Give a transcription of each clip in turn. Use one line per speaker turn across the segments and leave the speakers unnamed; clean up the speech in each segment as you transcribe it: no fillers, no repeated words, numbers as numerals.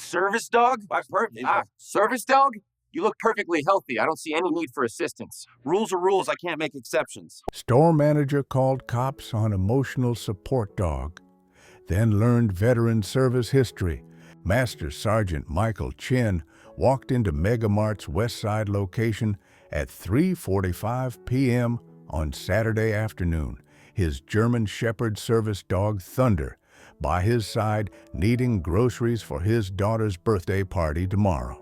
Service dog? Service dog? You look perfectly healthy. I don't see any need for assistance.
Rules are rules. I can't make exceptions.
Store manager called cops on emotional support dog, then learned veteran service history. Master Sergeant Michael Chen walked into MegaMart's Westside location at 3:45 p.m. on Saturday afternoon, his German Shepherd service dog Thunder by his side, needing groceries for his daughter's birthday party tomorrow.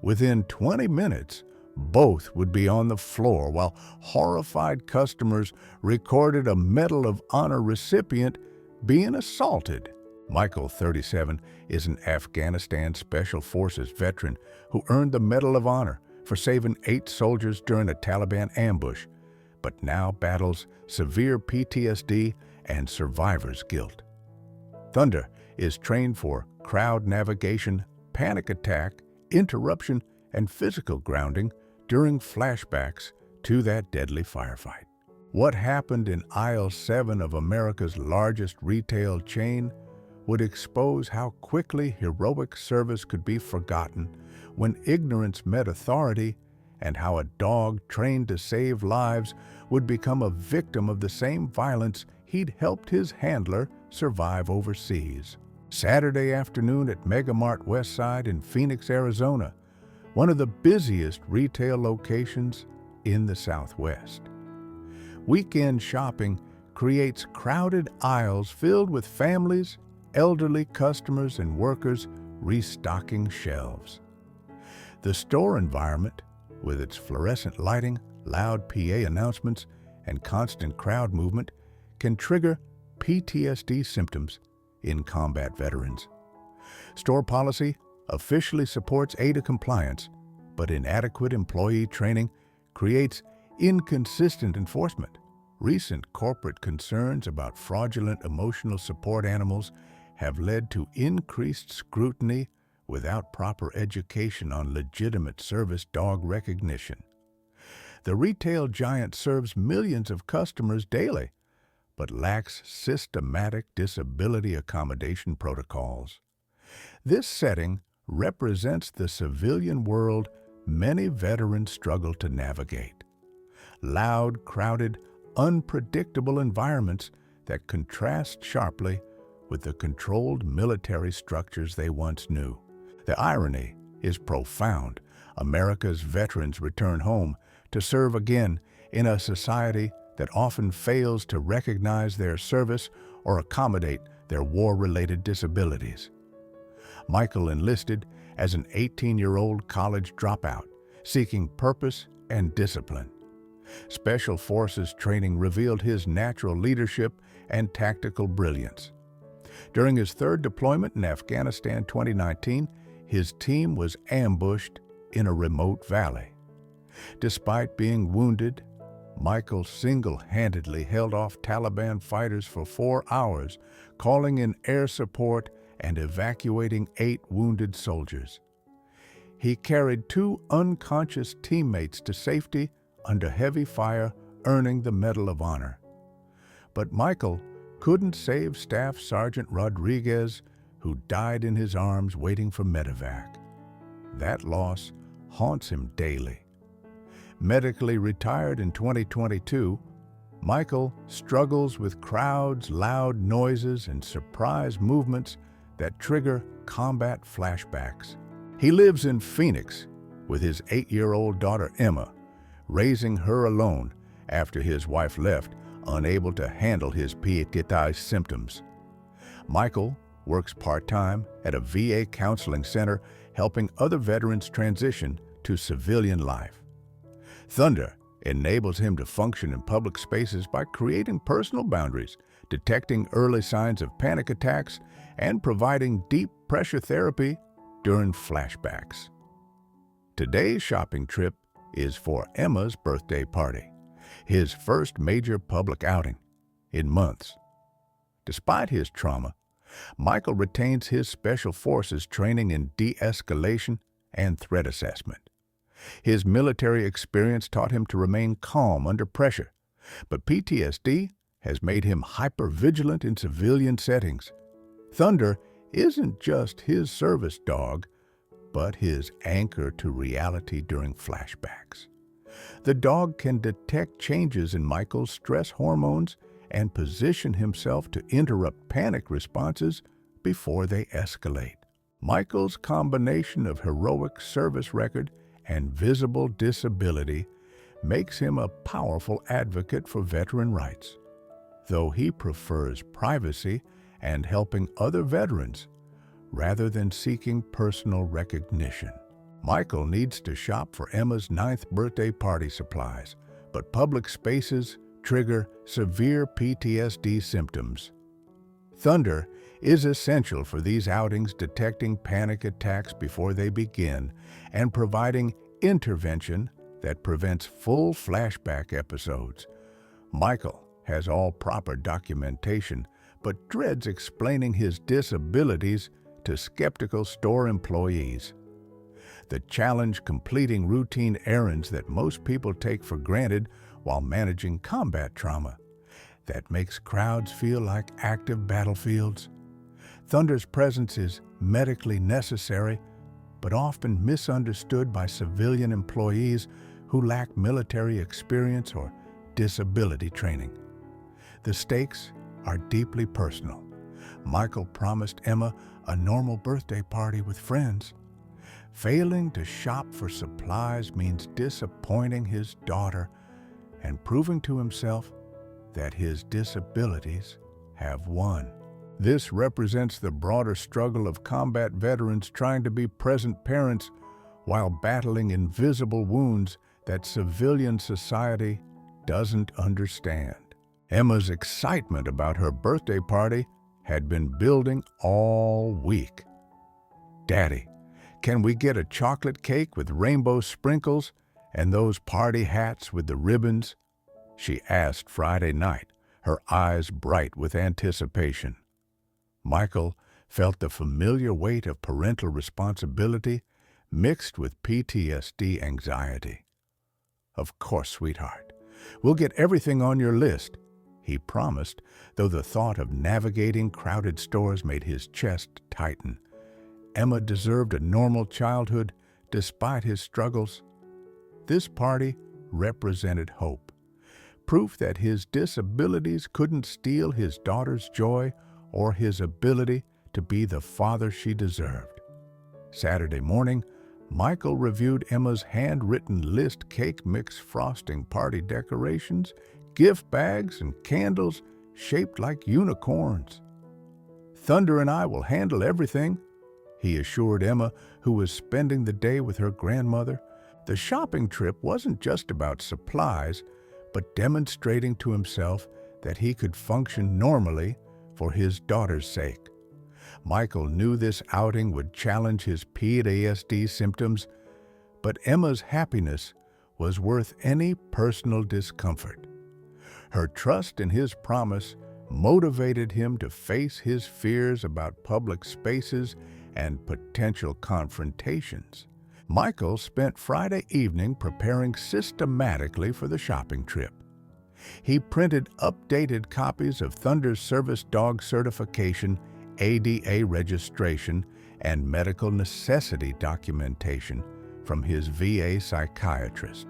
Within 20 minutes, both would be on the floor while horrified customers recorded a Medal of Honor recipient being assaulted. Michael, 37, is an Afghanistan Special Forces veteran who earned the Medal of Honor for saving 8 soldiers during a Taliban ambush, but now battles severe PTSD and survivor's guilt. Thunder is trained for crowd navigation, panic attack, interruption, and physical grounding during flashbacks to that deadly firefight. What happened in aisle 7 of America's largest retail chain would expose how quickly heroic service could be forgotten when ignorance met authority, and how a dog trained to save lives would become a victim of the same violence he'd helped his handler survive overseas. Saturday afternoon at MegaMart Westside in Phoenix, Arizona, one of the busiest retail locations in the Southwest. Weekend shopping creates crowded aisles filled with families, elderly customers, and workers restocking shelves. The store environment, with its fluorescent lighting, loud PA announcements, and constant crowd movement, can trigger PTSD symptoms in combat veterans. Store policy officially supports ADA compliance, but inadequate employee training creates inconsistent enforcement. Recent corporate concerns about fraudulent emotional support animals have led to increased scrutiny without proper education on legitimate service dog recognition. The retail giant serves millions of customers daily, but lacks systematic disability accommodation protocols. This setting represents the civilian world many veterans struggle to navigate. Loud, crowded, unpredictable environments that contrast sharply with the controlled military structures they once knew. The irony is profound. America's veterans return home to serve again in a society that often fails to recognize their service or accommodate their war-related disabilities. Michael enlisted as an 18-year-old college dropout, seeking purpose and discipline. Special Forces training revealed his natural leadership and tactical brilliance. During his third deployment in Afghanistan 2019, his team was ambushed in a remote valley. Despite being wounded, Michael single-handedly held off Taliban fighters for 4 hours, calling in air support and evacuating 8 wounded soldiers. He carried 2 unconscious teammates to safety under heavy fire, earning the Medal of Honor. But Michael couldn't save Staff Sergeant Rodriguez, who died in his arms waiting for medevac. That loss haunts him daily. Medically retired in 2022, Michael struggles with crowds, loud noises, and surprise movements that trigger combat flashbacks. He lives in Phoenix with his 8-year-old daughter Emma, raising her alone after his wife left, unable to handle his PTSD symptoms. Michael works part-time at a VA counseling center, helping other veterans transition to civilian life. Thunder enables him to function in public spaces by creating personal boundaries, detecting early signs of panic attacks, and providing deep pressure therapy during flashbacks. Today's shopping trip is for Emma's birthday party, his first major public outing in months. Despite his trauma, Michael retains his Special Forces training in de-escalation and threat assessment. His military experience taught him to remain calm under pressure, but PTSD has made him hyper-vigilant in civilian settings. Thunder isn't just his service dog, but his anchor to reality during flashbacks. The dog can detect changes in Michael's stress hormones and position himself to interrupt panic responses before they escalate. Michael's combination of heroic service record and visible disability makes him a powerful advocate for veteran rights, though he prefers privacy and helping other veterans rather than seeking personal recognition. Michael needs to shop for Emma's 9th birthday party supplies, but public spaces trigger severe PTSD symptoms. Thunder is essential for these outings, detecting panic attacks before they begin and providing intervention that prevents full flashback episodes. Michael has all proper documentation, but dreads explaining his disabilities to skeptical store employees. The challenge completing routine errands that most people take for granted while managing combat trauma that makes crowds feel like active battlefields. Thunder's presence is medically necessary, but often misunderstood by civilian employees who lack military experience or disability training. The stakes are deeply personal. Michael promised Emma a normal birthday party with friends. Failing to shop for supplies means disappointing his daughter and proving to himself that his disabilities have won. This represents the broader struggle of combat veterans trying to be present parents while battling invisible wounds that civilian society doesn't understand. Emma's excitement about her birthday party had been building all week. "Daddy, can we get a chocolate cake with rainbow sprinkles and those party hats with the ribbons?" she asked Friday night, her eyes bright with anticipation. Michael felt the familiar weight of parental responsibility mixed with PTSD anxiety. "Of course, sweetheart. We'll get everything on your list," he promised, though the thought of navigating crowded stores made his chest tighten. Emma deserved a normal childhood despite his struggles. This party represented hope, proof that his disabilities couldn't steal his daughter's joy or his ability to be the father she deserved. Saturday morning, Michael reviewed Emma's handwritten list: cake mix, frosting, party decorations, gift bags, and candles shaped like unicorns. "Thunder and I will handle everything," he assured Emma, who was spending the day with her grandmother. The shopping trip wasn't just about supplies, but demonstrating to himself that he could function normally for his daughter's sake. Michael knew this outing would challenge his PTSD symptoms, but Emma's happiness was worth any personal discomfort. Her trust in his promise motivated him to face his fears about public spaces and potential confrontations. Michael spent Friday evening preparing systematically for the shopping trip. He printed updated copies of Thunder's service dog certification, ADA registration, and medical necessity documentation from his VA psychiatrist.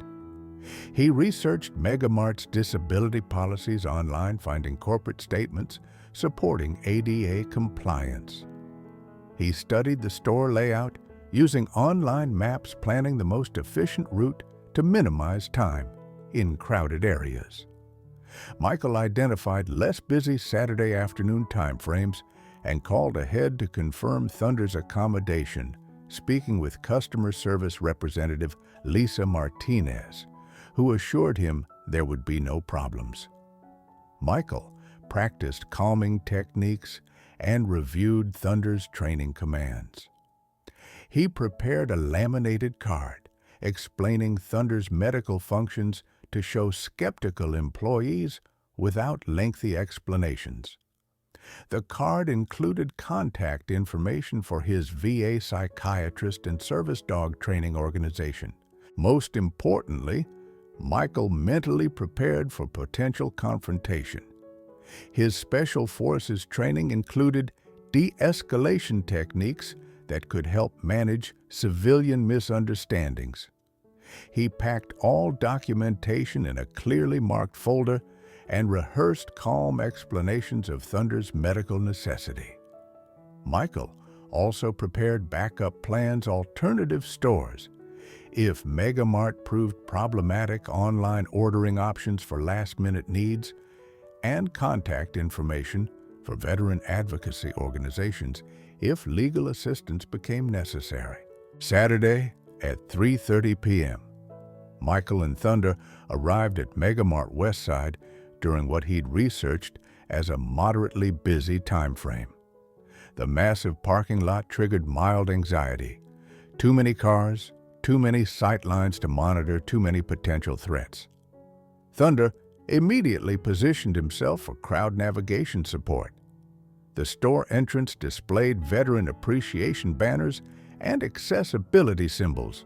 He researched MegaMart's disability policies online, finding corporate statements supporting ADA compliance. He studied the store layout, using online maps, planning the most efficient route to minimize time in crowded areas. Michael identified less busy Saturday afternoon timeframes and called ahead to confirm Thunder's accommodation, speaking with customer service representative Lisa Martinez, who assured him there would be no problems. Michael practiced calming techniques and reviewed Thunder's training commands. He prepared a laminated card explaining Thunder's medical functions to show skeptical employees without lengthy explanations. The card included contact information for his VA psychiatrist and service dog training organization. Most importantly, Michael mentally prepared for potential confrontation. His special forces training included de-escalation techniques that could help manage civilian misunderstandings. He packed all documentation in a clearly marked folder and rehearsed calm explanations of Thunder's medical necessity. Michael also prepared backup plans, alternative stores, if MegaMart proved problematic, online ordering options for last-minute needs, and contact information for veteran advocacy organizations if legal assistance became necessary. Saturday at 3:30 p.m., Michael and Thunder arrived at MegaMart Westside during what he'd researched as a moderately busy time frame. The massive parking lot triggered mild anxiety. Too many cars, too many sight lines to monitor, too many potential threats. Thunder immediately positioned himself for crowd navigation support. The store entrance displayed veteran appreciation banners and accessibility symbols,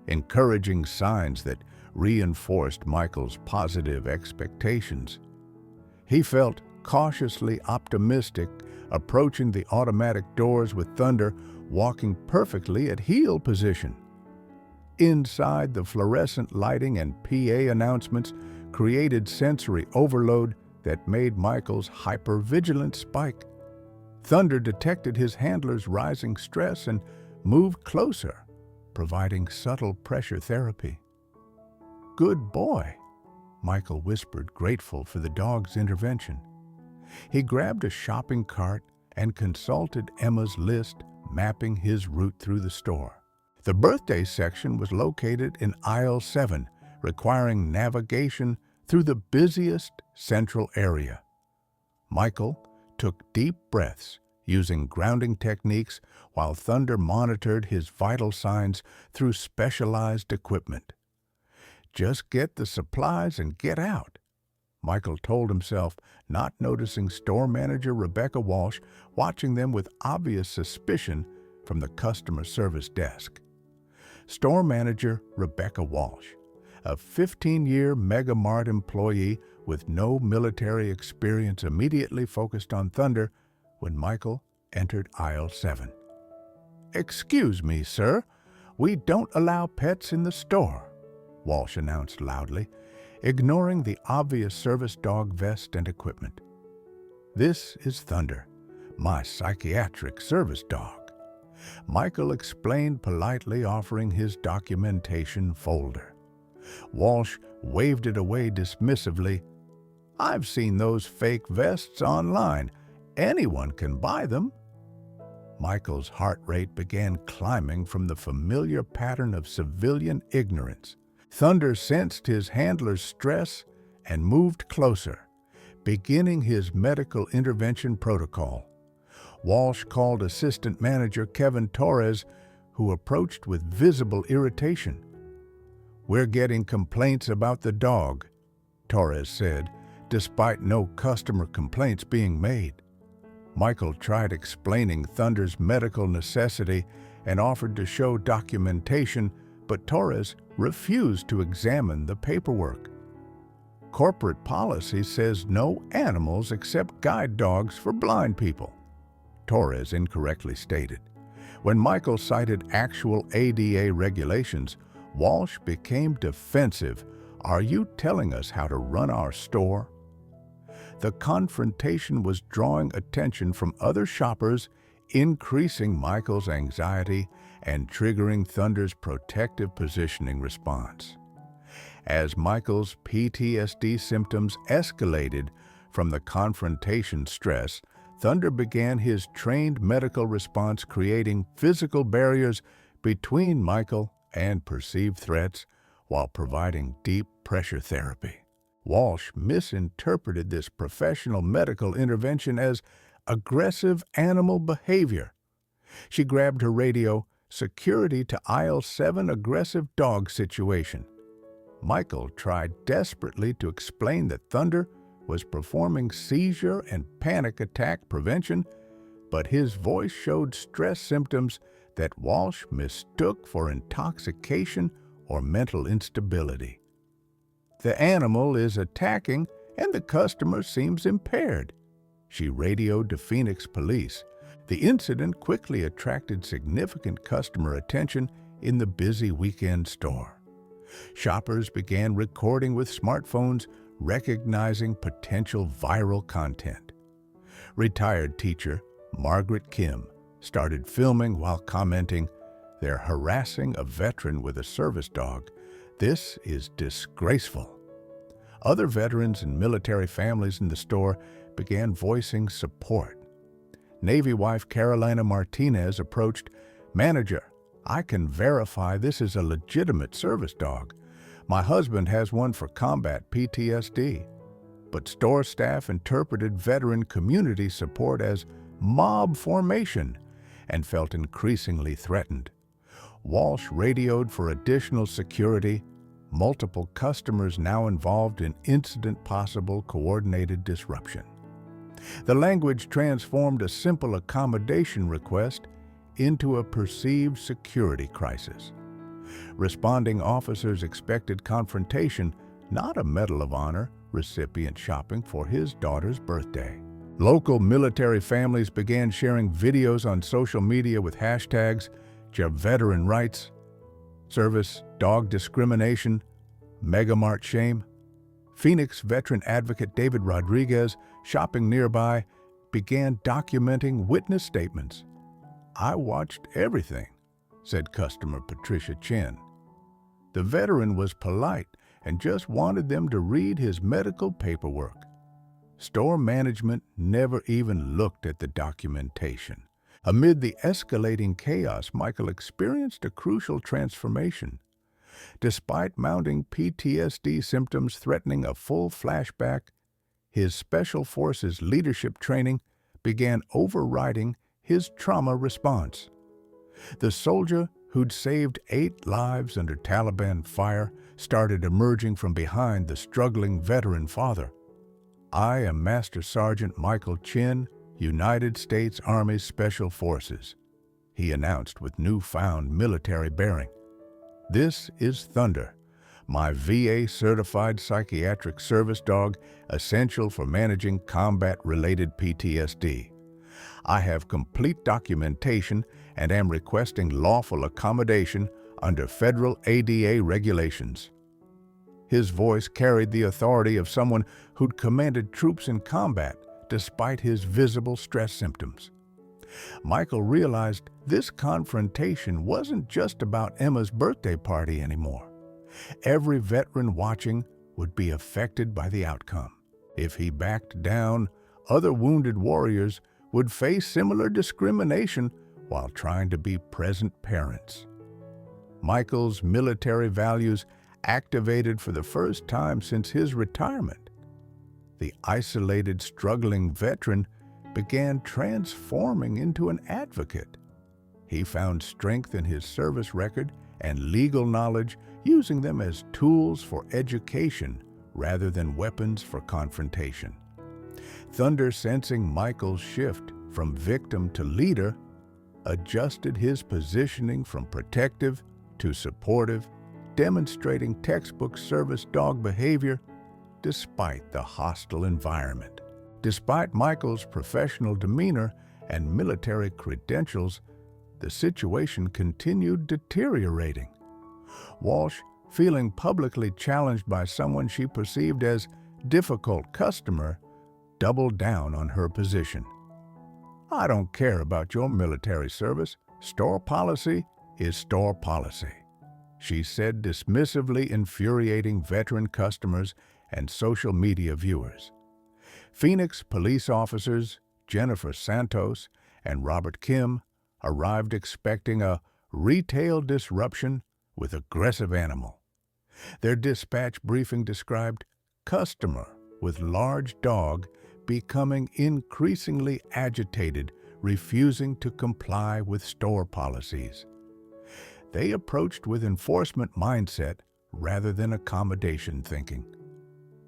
encouraging signs that reinforced Michael's positive expectations. He felt cautiously optimistic approaching the automatic doors with Thunder walking perfectly at heel position. Inside, the fluorescent lighting and PA announcements created sensory overload that made Michael's hypervigilance spike. Thunder detected his handler's rising stress and moved closer, providing subtle pressure therapy. "Good boy," Michael whispered, grateful for the dog's intervention. He grabbed a shopping cart and consulted Emma's list, mapping his route through the store. The birthday section was located in aisle 7, requiring navigation through the busiest central area. Michael took deep breaths, using grounding techniques while Thunder monitored his vital signs through specialized equipment. "Just get the supplies and get out," Michael told himself, not noticing store manager Rebecca Walsh watching them with obvious suspicion from the customer service desk. Store manager Rebecca Walsh, a 15-year MegaMart employee with no military experience, immediately focused on Thunder when Michael entered aisle 7. "Excuse me, sir, we don't allow pets in the store," Walsh announced loudly, ignoring the obvious service dog vest and equipment. "This is Thunder, my psychiatric service dog," Michael explained politely, offering his documentation folder. Walsh waved it away dismissively. "I've seen those fake vests online. Anyone can buy them." Michael's heart rate began climbing from the familiar pattern of civilian ignorance. Thunder sensed his handler's stress and moved closer, beginning his medical intervention protocol. Walsh called assistant manager Kevin Torres, who approached with visible irritation. "We're getting complaints about the dog," Torres said, despite no customer complaints being made. Michael tried explaining Thunder's medical necessity and offered to show documentation, but Torres refused to examine the paperwork. "Corporate policy says no animals except guide dogs for blind people," Torres incorrectly stated. When Michael cited actual ADA regulations, Walsh became defensive. "Are you telling us how to run our store?" The confrontation was drawing attention from other shoppers, increasing Michael's anxiety and triggering Thunder's protective positioning response. As Michael's PTSD symptoms escalated from the confrontation stress, Thunder began his trained medical response, creating physical barriers between Michael and perceived threats while providing deep pressure therapy. Walsh misinterpreted this professional medical intervention as aggressive animal behavior. She grabbed her radio, "Security to aisle 7, aggressive dog situation." Michael tried desperately to explain that Thunder was performing seizure and panic attack prevention, but his voice showed stress symptoms that Walsh mistook for intoxication or mental instability. "The animal is attacking and the customer seems impaired," she radioed to Phoenix police. The incident quickly attracted significant customer attention in the busy weekend store. Shoppers began recording with smartphones, recognizing potential viral content. Retired teacher Margaret Kim started filming while commenting, "They're harassing a veteran with a service dog. This is disgraceful." Other veterans and military families in the store began voicing support. Navy wife Carolina Martinez approached, "Manager, I can verify this is a legitimate service dog. My husband has one for combat PTSD." But store staff interpreted veteran community support as mob formation and felt increasingly threatened. Walsh radioed for additional security, multiple customers now involved in incident possible coordinated disruption. The language transformed a simple accommodation request into a perceived security crisis. Responding officers expected confrontation, not a Medal of Honor recipient shopping for his daughter's birthday. Local military families began sharing videos on social media with hashtags Veteran Rights, Service Dog Discrimination, MegaMart Shame. Phoenix veteran advocate David Rodriguez, shopping nearby, began documenting witness statements. "I watched everything," said customer Patricia Chen. The veteran was polite and just wanted them to read his medical paperwork. Store management never even looked at the documentation. Amid the escalating chaos, Michael experienced a crucial transformation. Despite mounting PTSD symptoms threatening a full flashback, his Special Forces leadership training began overriding his trauma response. The soldier who'd saved 8 lives under Taliban fire started emerging from behind the struggling veteran father. "I am Master Sergeant Michael Chen, United States Army Special Forces," he announced with newfound military bearing. "This is Thunder, my VA-certified psychiatric service dog, essential for managing combat-related PTSD. I have complete documentation and am requesting lawful accommodation under federal ADA regulations." His voice carried the authority of someone who'd commanded troops in combat despite his visible stress symptoms. Michael realized this confrontation wasn't just about Emma's birthday party anymore. Every veteran watching would be affected by the outcome. If he backed down, other wounded warriors would face similar discrimination while trying to be present parents. Michael's military values activated for the first time since his retirement. The isolated, struggling veteran began transforming into an advocate. He found strength in his service record and legal knowledge, using them as tools for education rather than weapons for confrontation. Thunder, sensing Michael's shift from victim to leader, adjusted his positioning from protective to supportive, demonstrating textbook service dog behavior despite the hostile environment. Despite Michael's professional demeanor and military credentials, the situation continued deteriorating. Walsh, feeling publicly challenged by someone she perceived as difficult customer, doubled down on her position. "I don't care about your military service. Store policy is store policy," she said, dismissively, infuriating veteran customers and social media viewers. Phoenix police officers Jennifer Santos and Robert Kim arrived expecting a retail disruption with aggressive animal. Their dispatch briefing described customer with large dog becoming increasingly agitated, refusing to comply with store policies. They approached with enforcement mindset rather than accommodation thinking.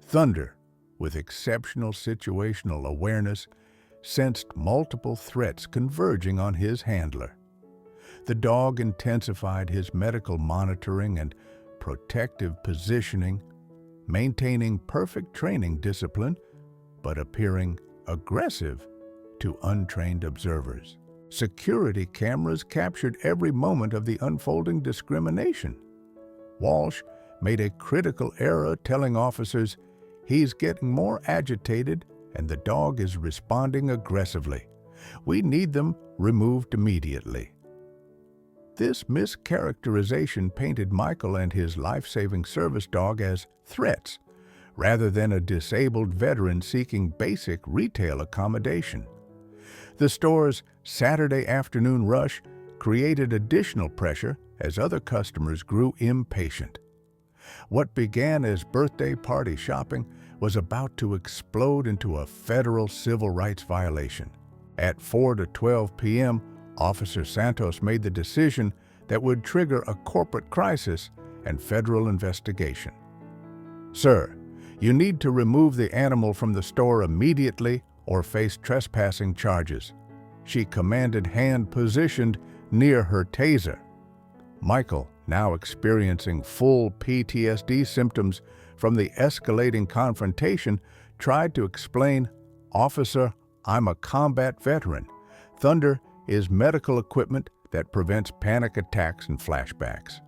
Thunder, with exceptional situational awareness, sensed multiple threats converging on his handler. The dog intensified his medical monitoring and protective positioning, maintaining perfect training discipline, but appearing aggressive to untrained observers. Security cameras captured every moment of the unfolding discrimination. Walsh made a critical error telling officers he's getting more agitated and the dog is responding aggressively. We need them removed immediately. This mischaracterization painted Michael and his life-saving service dog as threats, rather than a disabled veteran seeking basic retail accommodation. The store's Saturday afternoon rush created additional pressure as other customers grew impatient. What began as birthday party shopping was about to explode into a federal civil rights violation. At 4 to 12 p.m., Officer Santos made the decision that would trigger a corporate crisis and federal investigation. "Sir, you need to remove the animal from the store immediately or face trespassing charges," she commanded, hand positioned near her taser. Michael, now experiencing full PTSD symptoms from the escalating confrontation, tried to explain, "Officer, I'm a combat veteran. Thunder is medical equipment that prevents panic attacks and flashbacks."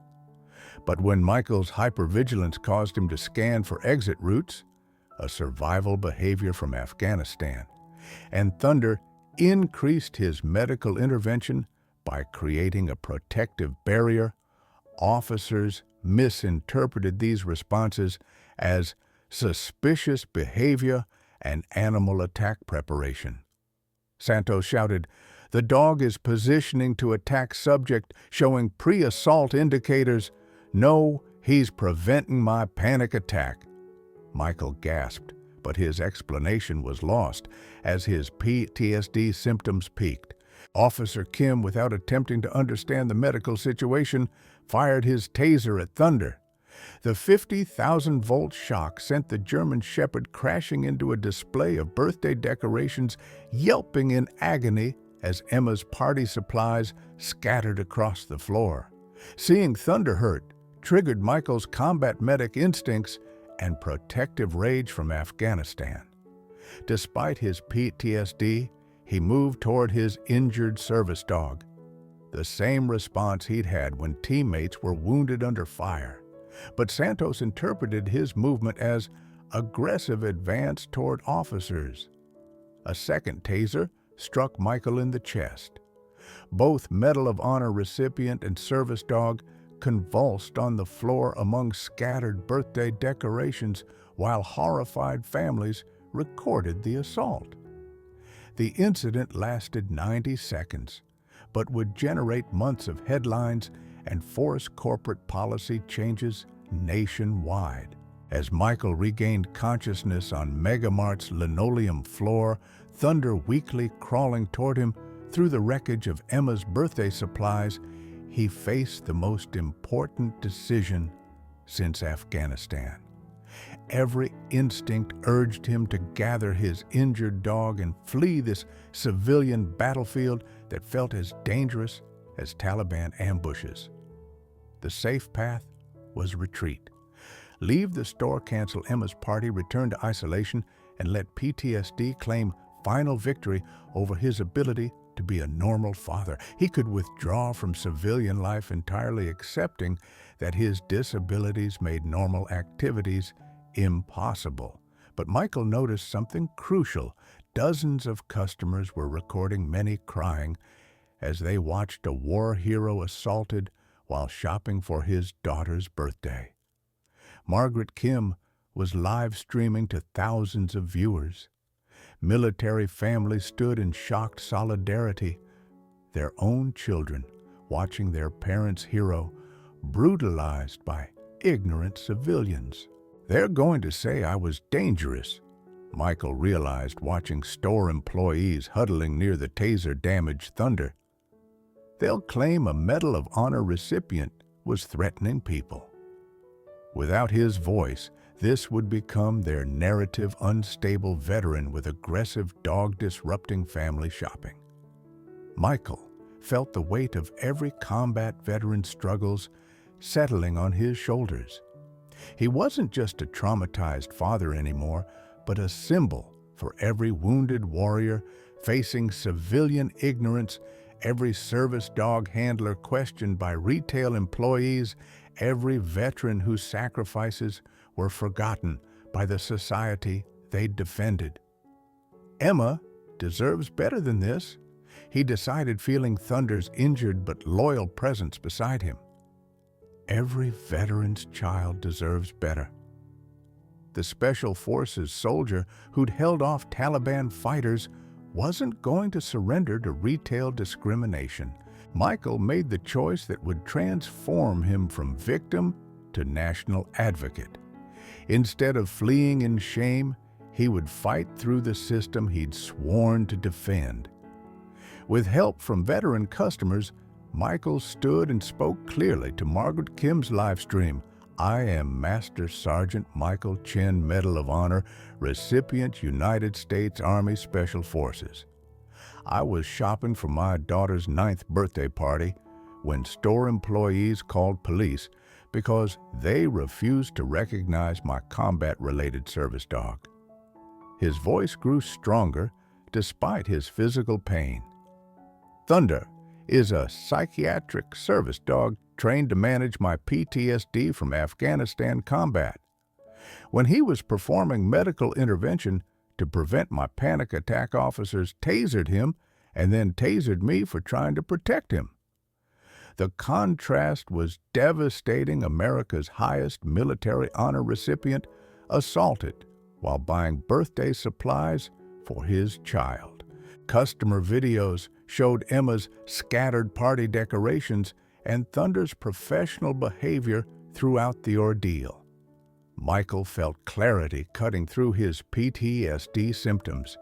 But when Michael's hypervigilance caused him to scan for exit routes, a survival behavior from Afghanistan, and Thunder increased his medical intervention by creating a protective barrier, officers misinterpreted these responses as suspicious behavior and animal attack preparation. Santos shouted, "The dog is positioning to attack subject, showing pre-assault indicators. No, he's preventing my panic attack." Michael gasped, but his explanation was lost as his PTSD symptoms peaked. Officer Kim, without attempting to understand the medical situation, fired his taser at Thunder. The 50,000-volt shock sent the German Shepherd crashing into a display of birthday decorations, yelping in agony as Emma's party supplies scattered across the floor. Seeing Thunder hurt triggered Michael's combat medic instincts and protective rage from Afghanistan. Despite his PTSD, he moved toward his injured service dog, the same response he'd had when teammates were wounded under fire. But Santos interpreted his movement as aggressive advance toward officers. A second taser struck Michael in the chest. Both Medal of Honor recipient and service dog convulsed on the floor among scattered birthday decorations while horrified families recorded the assault. The incident lasted 90 seconds, but would generate months of headlines and force corporate policy changes nationwide. As Michael regained consciousness on MegaMart's linoleum floor, Thunder weakly crawling toward him through the wreckage of Emma's birthday supplies, he faced the most important decision since Afghanistan. Every instinct urged him to gather his injured dog and flee this civilian battlefield that felt as dangerous as Taliban ambushes. The safe path was retreat. Leave the store, cancel Emma's party, return to isolation, and let PTSD claim final victory over his ability to be a normal father. He could withdraw from civilian life entirely, accepting that his disabilities made normal activities impossible. But Michael noticed something crucial. Dozens of customers were recording, many crying, as they watched a war hero assaulted while shopping for his daughter's birthday. Margaret Kim was live streaming to thousands of viewers. Military families stood in shocked solidarity, their own children watching their parents' hero brutalized by ignorant civilians. "They're going to say I was dangerous," Michael realized watching store employees huddling near the taser-damaged Thunder. "They'll claim a Medal of Honor recipient was threatening people." Without his voice, this would become their narrative: unstable veteran with aggressive dog disrupting family shopping. Michael felt the weight of every combat veteran's struggles settling on his shoulders. He wasn't just a traumatized father anymore, but a symbol for every wounded warrior facing civilian ignorance every service dog handler questioned by retail employees, every veteran whose sacrifices were forgotten by the society they defended. Emma deserves better than this, he decided, feeling Thunder's injured but loyal presence beside him. Every veteran's child deserves better. The Special Forces soldier who'd held off Taliban fighters wasn't going to surrender to retail discrimination. Michael made the choice that would transform him from victim to national advocate. Instead of fleeing in shame, he would fight through the system he'd sworn to defend. With help from veteran customers, Michael stood and spoke clearly to Margaret Kim's live stream. "I am Master Sergeant Michael Chen, Medal of Honor, recipient, United States Army Special Forces. I was shopping for my daughter's 9th birthday party when store employees called police because they refused to recognize my combat-related service dog." His voice grew stronger despite his physical pain. Thunder is a psychiatric service dog trained to manage my PTSD from Afghanistan combat. When he was performing medical intervention to prevent my panic attack, officers tasered him and then tasered me for trying to protect him. The contrast was devastating. America's highest military honor recipient assaulted while buying birthday supplies for his child. Customer videos showed Emma's scattered party decorations and Thunder's professional behavior throughout the ordeal. Michael felt clarity cutting through his PTSD symptoms.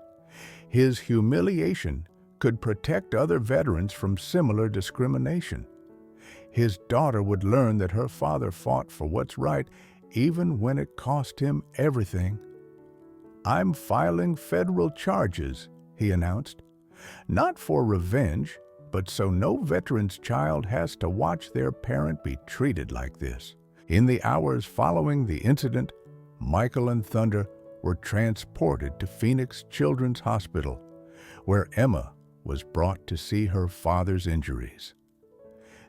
His humiliation could protect other veterans from similar discrimination. His daughter would learn that her father fought for what's right, even when it cost him everything. "I'm filing federal charges," he announced, "not for revenge, but so no veteran's child has to watch their parent be treated like this." In the hours following the incident, Michael and Thunder were transported to Phoenix Children's Hospital, where Emma was brought to see her father's injuries.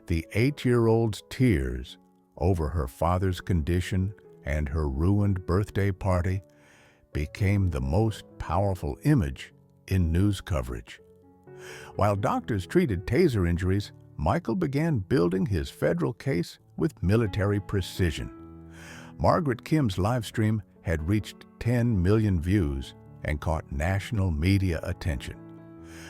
The 8-year-old's tears over her father's condition and her ruined birthday party became the most powerful image in news coverage. While doctors treated taser injuries, Michael began building his federal case with military precision. Margaret Kim's livestream had reached 10 million views and caught national media attention.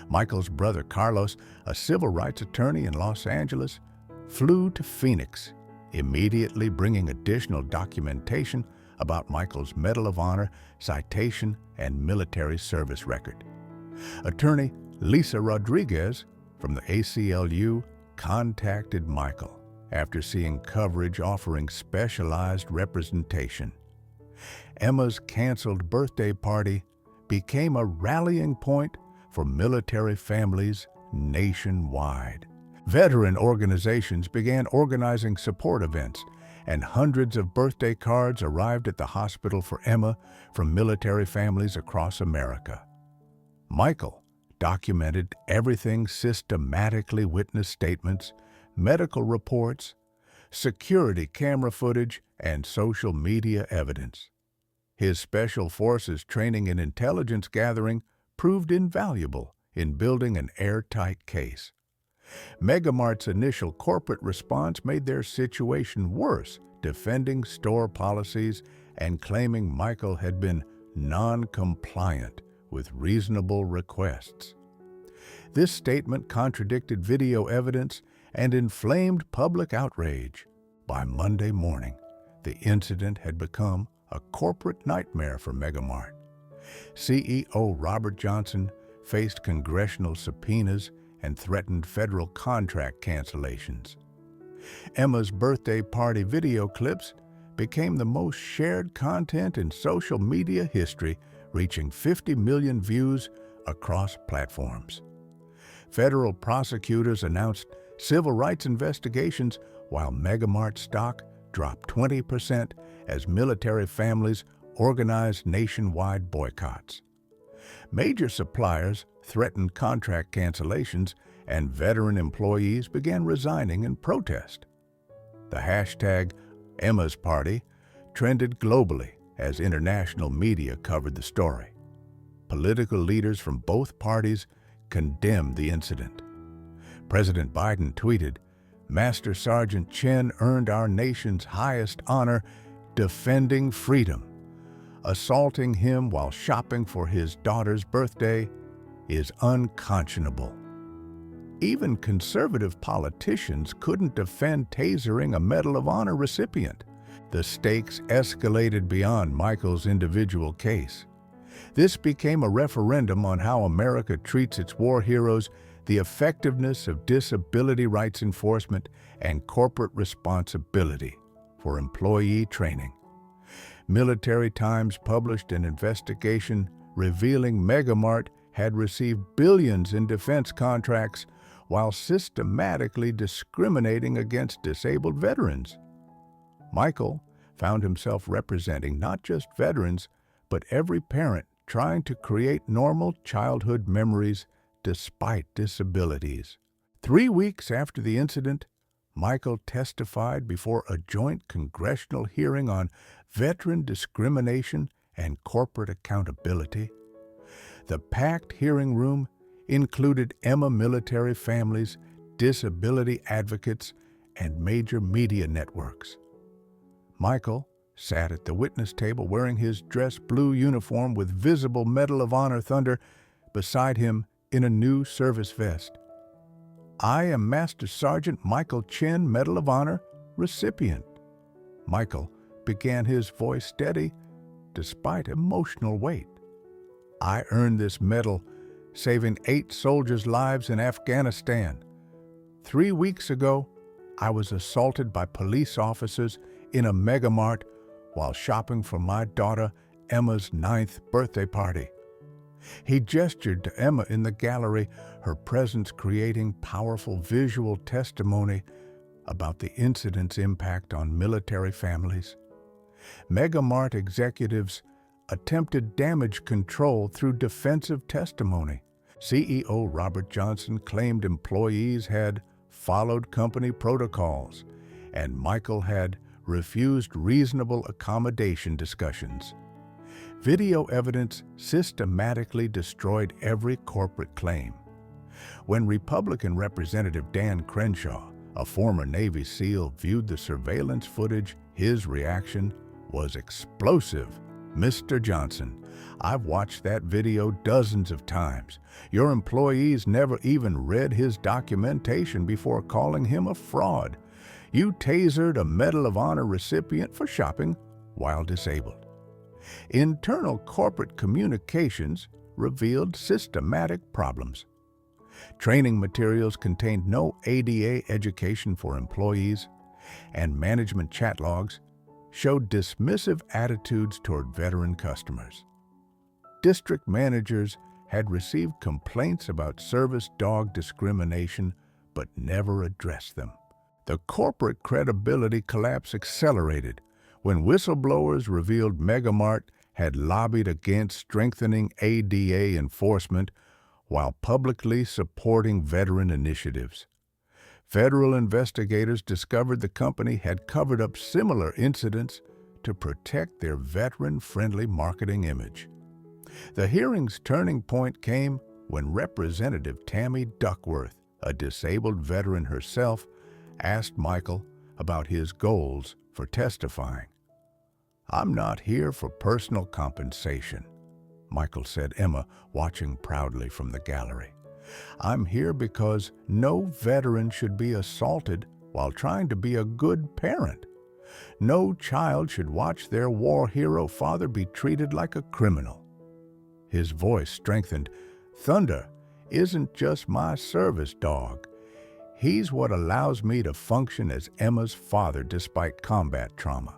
Michael's brother Carlos, a civil rights attorney in Los Angeles, flew to Phoenix, immediately bringing additional documentation about Michael's Medal of Honor, citation, and military service record. Attorney Lisa Rodriguez from the ACLU contacted Michael after seeing coverage offering specialized representation. Emma's canceled birthday party became a rallying point for military families nationwide. Veteran organizations began organizing support events, and hundreds of birthday cards arrived at the hospital for Emma from military families across America. Michael documented everything: systematically witnessed statements, medical reports, security camera footage, and social media evidence. His Special Forces training and intelligence gathering proved invaluable in building an airtight case. MegaMart's initial corporate response made their situation worse, defending store policies and claiming Michael had been non-compliant with reasonable requests. This statement contradicted video evidence and inflamed public outrage. By Monday morning, the incident had become a corporate nightmare for MegaMart. CEO Robert Johnson faced congressional subpoenas and threatened federal contract cancellations. Emma's birthday party video clips became the most shared content in social media history, reaching 50 million views across platforms. Federal prosecutors announced civil rights investigations, while MegaMart stock dropped 20% as military families organized nationwide boycotts. Major suppliers threatened contract cancellations, and veteran employees began resigning in protest. The hashtag Emma's Party trended globally as international media covered the story. Political leaders from both parties condemned the incident. President Biden tweeted, "Master Sergeant Chen earned our nation's highest honor, defending freedom. Assaulting him while shopping for his daughter's birthday is unconscionable." Even conservative politicians couldn't defend tasering a Medal of Honor recipient. The stakes escalated beyond Michael's individual case. This became a referendum on how America treats its war heroes, the effectiveness of disability rights enforcement, and corporate responsibility for employee training. Military Times published an investigation revealing MegaMart had received billions in defense contracts while systematically discriminating against disabled veterans. Michael found himself representing not just veterans, but every parent trying to create normal childhood memories despite disabilities. 3 weeks after the incident, Michael testified before a joint congressional hearing on veteran discrimination and corporate accountability. The packed hearing room included Emma military families, disability advocates, and major media networks. Michael sat at the witness table wearing his dress blue uniform with visible Medal of Honor thunder beside him in a new service vest. "I am Master Sergeant Michael Chen, Medal of Honor recipient." Michael began, his voice steady despite emotional weight. "I earned this medal saving 8 soldiers' lives in Afghanistan. 3 weeks ago, I was assaulted by police officers in a MegaMart while shopping for my daughter Emma's 9th birthday party." He gestured to Emma in the gallery, her presence creating powerful visual testimony about the incident's impact on military families. MegaMart executives attempted damage control through defensive testimony. CEO Robert Johnson claimed employees had followed company protocols, and Michael had refused reasonable accommodation discussions. Video evidence systematically destroyed every corporate claim. When Republican Representative Dan Crenshaw, a former Navy SEAL, viewed the surveillance footage, his reaction was explosive. "Mr. Johnson, I've watched that video dozens of times. Your employees never even read his documentation before calling him a fraud. You tasered a Medal of Honor recipient for shopping while disabled." Internal corporate communications revealed systematic problems. Training materials contained no ADA education for employees, and management chat logs showed dismissive attitudes toward veteran customers. District managers had received complaints about service dog discrimination but never addressed them. The corporate credibility collapse accelerated when whistleblowers revealed MegaMart had lobbied against strengthening ADA enforcement while publicly supporting veteran initiatives. Federal investigators discovered the company had covered up similar incidents to protect their veteran-friendly marketing image. The hearing's turning point came when Representative Tammy Duckworth, a disabled veteran herself, asked Michael about his goals for testifying. "I'm not here for personal compensation," Michael said, Emma watching proudly from the gallery. "I'm here because no veteran should be assaulted while trying to be a good parent. No child should watch their war hero father be treated like a criminal." His voice strengthened. "Thunder isn't just my service dog. He's what allows me to function as Emma's father despite combat trauma.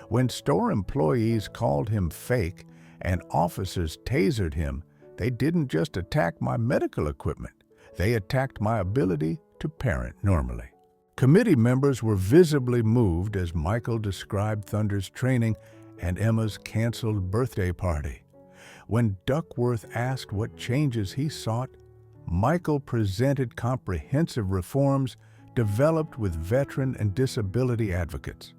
When store employees called him fake and officers tasered him, they didn't just attack my medical equipment. They attacked my ability to parent normally." Committee members were visibly moved as Michael described Thunder's training and Emma's canceled birthday party. When Duckworth asked what changes he sought, Michael presented comprehensive reforms developed with veteran and disability advocates.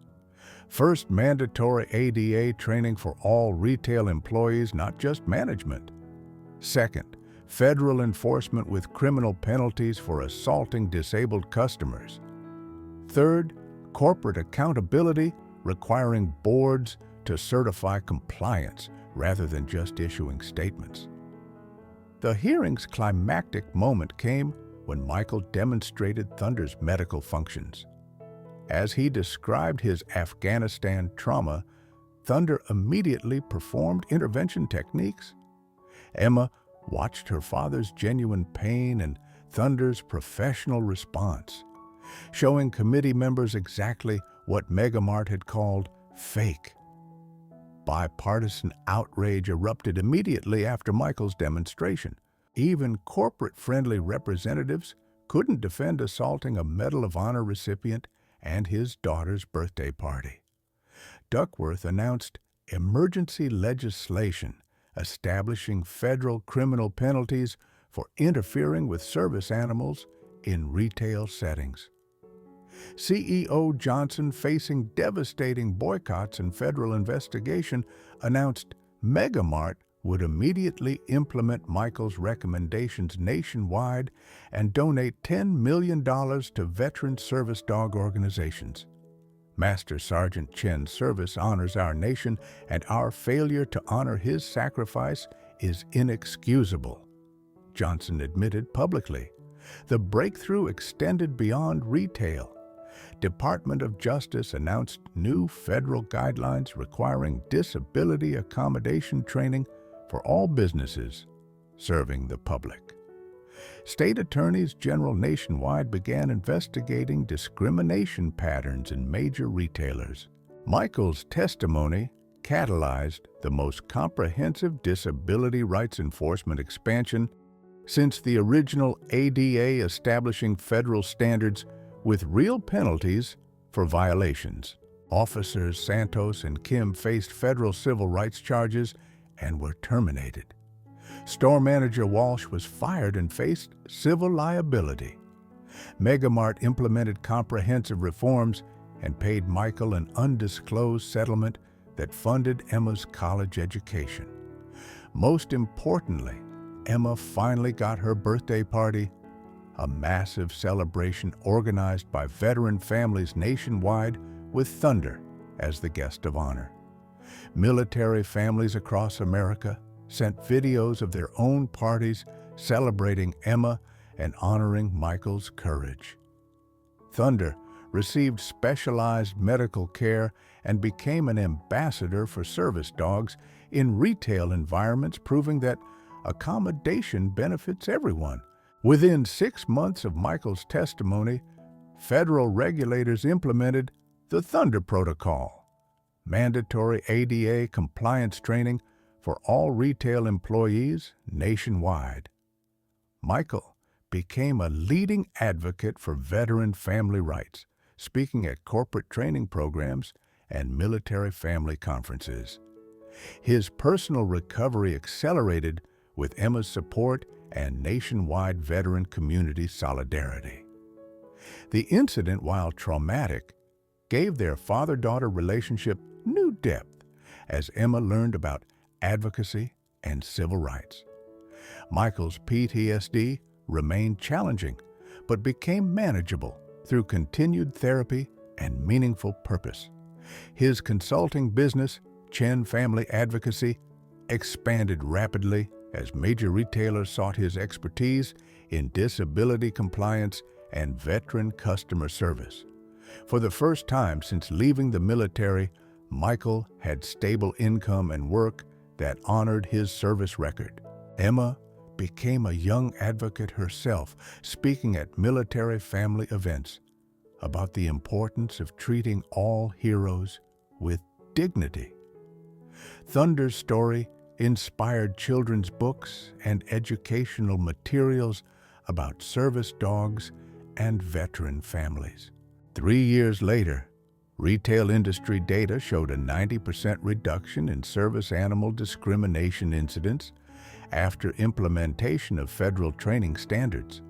First, mandatory ADA training for all retail employees, not just management. Second, federal enforcement with criminal penalties for assaulting disabled customers. Third, corporate accountability requiring boards to certify compliance rather than just issuing statements. The hearing's climactic moment came when Michael demonstrated Thunder's medical functions. As he described his Afghanistan trauma, Thunder immediately performed intervention techniques. Emma watched her father's genuine pain and Thunder's professional response, showing committee members exactly what MegaMart had called fake. Bipartisan outrage erupted immediately after Michael's demonstration. Even corporate-friendly representatives couldn't defend assaulting a Medal of Honor recipient and his daughter's birthday party. Duckworth announced emergency legislation establishing federal criminal penalties for interfering with service animals in retail settings. CEO Johnson, facing devastating boycotts and federal investigation, announced MegaMart would immediately implement Michael's recommendations nationwide and donate $10 million to veteran service dog organizations. Master Sergeant Chen's service honors our nation, and our failure to honor his sacrifice is inexcusable, Johnson admitted publicly. The breakthrough extended beyond retail. Department of Justice announced new federal guidelines requiring disability accommodation training for all businesses serving the public. State attorneys general nationwide began investigating discrimination patterns in major retailers. Michael's testimony catalyzed the most comprehensive disability rights enforcement expansion since the original ADA, establishing federal standards with real penalties for violations. Officers Santos and Kim faced federal civil rights charges and were terminated. Store manager Walsh was fired and faced civil liability. MegaMart implemented comprehensive reforms and paid Michael an undisclosed settlement that funded Emma's college education. Most importantly, Emma finally got her birthday party, a massive celebration organized by veteran families nationwide with Thunder as the guest of honor. Military families across America sent videos of their own parties celebrating Emma and honoring Michael's courage. Thunder received specialized medical care and became an ambassador for service dogs in retail environments, proving that accommodation benefits everyone. Within 6 months of Michael's testimony, federal regulators implemented the Thunder Protocol, mandatory ADA compliance training for all retail employees nationwide. Michael became a leading advocate for veteran family rights, speaking at corporate training programs and military family conferences. His personal recovery accelerated with Emma's support and nationwide veteran community solidarity. The incident, while traumatic, gave their father-daughter relationship new depth as Emma learned about advocacy and civil rights. Michael's PTSD remained challenging, but became manageable through continued therapy and meaningful purpose. His consulting business, Chen Family Advocacy, expanded rapidly as major retailers sought his expertise in disability compliance and veteran customer service. For the first time since leaving the military, Michael had stable income and work that honored his service record. Emma became a young advocate herself, speaking at military family events about the importance of treating all heroes with dignity. Thunder's story inspired children's books and educational materials about service dogs and veteran families. 3 years later, retail industry data showed a 90% reduction in service animal discrimination incidents after implementation of federal training standards.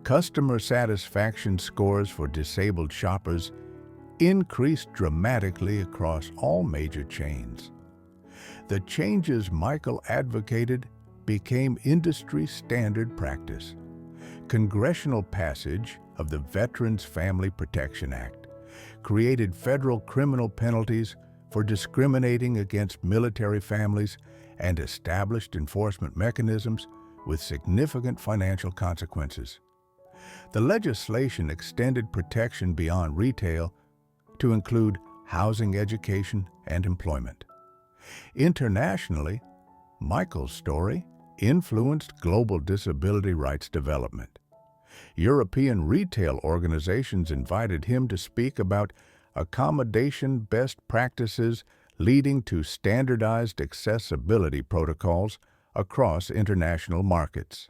Customer satisfaction scores for disabled shoppers increased dramatically across all major chains. The changes Michael advocated became industry standard practice. Congressional passage of the Veterans Family Protection Act created federal criminal penalties for discriminating against military families and established enforcement mechanisms with significant financial consequences. The legislation extended protection beyond retail to include housing, education, and employment. Internationally, Michael's story influenced global disability rights development. European retail organizations invited him to speak about accommodation best practices leading to standardized accessibility protocols across international markets.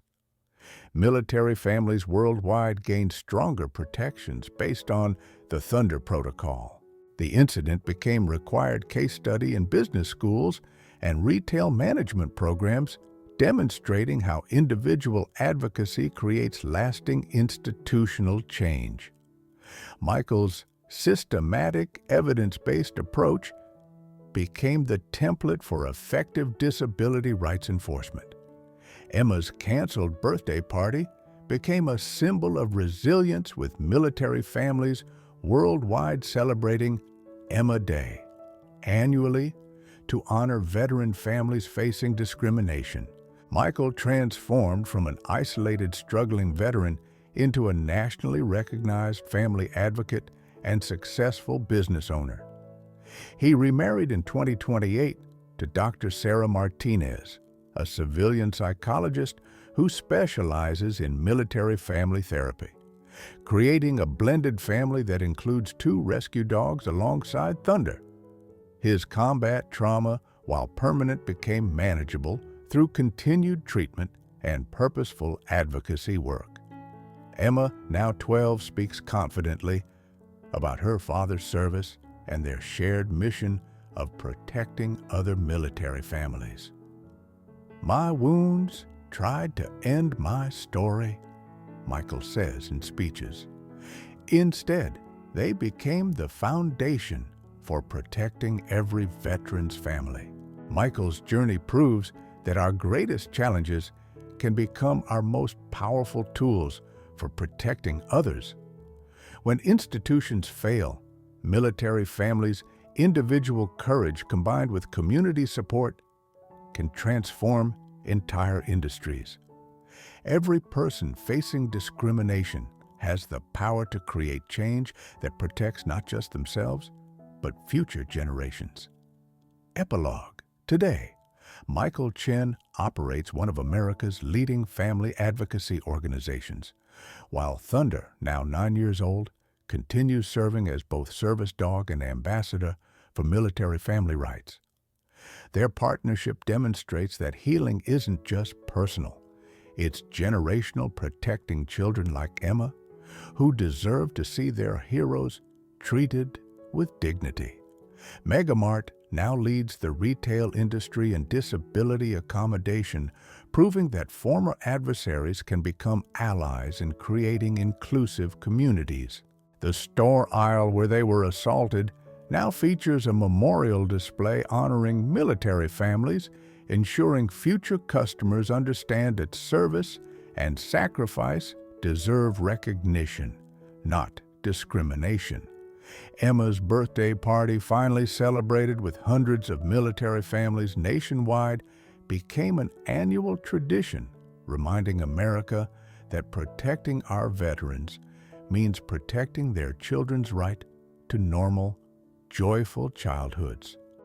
Military families worldwide gained stronger protections based on the Thunder Protocol. The incident became required case study in business schools and retail management programs, demonstrating how individual advocacy creates lasting institutional change. Michael's systematic, evidence-based approach became the template for effective disability rights enforcement. Emma's canceled birthday party became a symbol of resilience, with military families worldwide celebrating Emma Day annually to honor veteran families facing discrimination. Michael transformed from an isolated, struggling veteran into a nationally recognized family advocate and successful business owner. He remarried in 2028 to Dr. Sarah Martinez, a civilian psychologist who specializes in military family therapy, creating a blended family that includes 2 rescue dogs alongside Thunder. His combat trauma, while permanent, became manageable through continued treatment and purposeful advocacy work. Emma, now 12, speaks confidently about her father's service and their shared mission of protecting other military families. "My wounds tried to end my story," Michael says in speeches. Instead, they became the foundation for protecting every veteran's family. Michael's journey proves that our greatest challenges can become our most powerful tools for protecting others. When institutions fail, military families' individual courage combined with community support can transform entire industries. Every person facing discrimination has the power to create change that protects not just themselves, but future generations. Epilogue. Today, Michael Chen operates one of America's leading family advocacy organizations, while Thunder, now 9 years old, continues serving as both service dog and ambassador for military family rights. Their partnership demonstrates that healing isn't just personal. It's generational, protecting children like Emma, who deserve to see their heroes treated with dignity. MegaMart now leads the retail industry in disability accommodation, proving that former adversaries can become allies in creating inclusive communities. The store aisle where they were assaulted now features a memorial display honoring military families, ensuring future customers understand that service and sacrifice deserve recognition, not discrimination. Emma's birthday party, finally celebrated with hundreds of military families nationwide, became an annual tradition, reminding America that protecting our veterans means protecting their children's right to normal, joyful childhoods.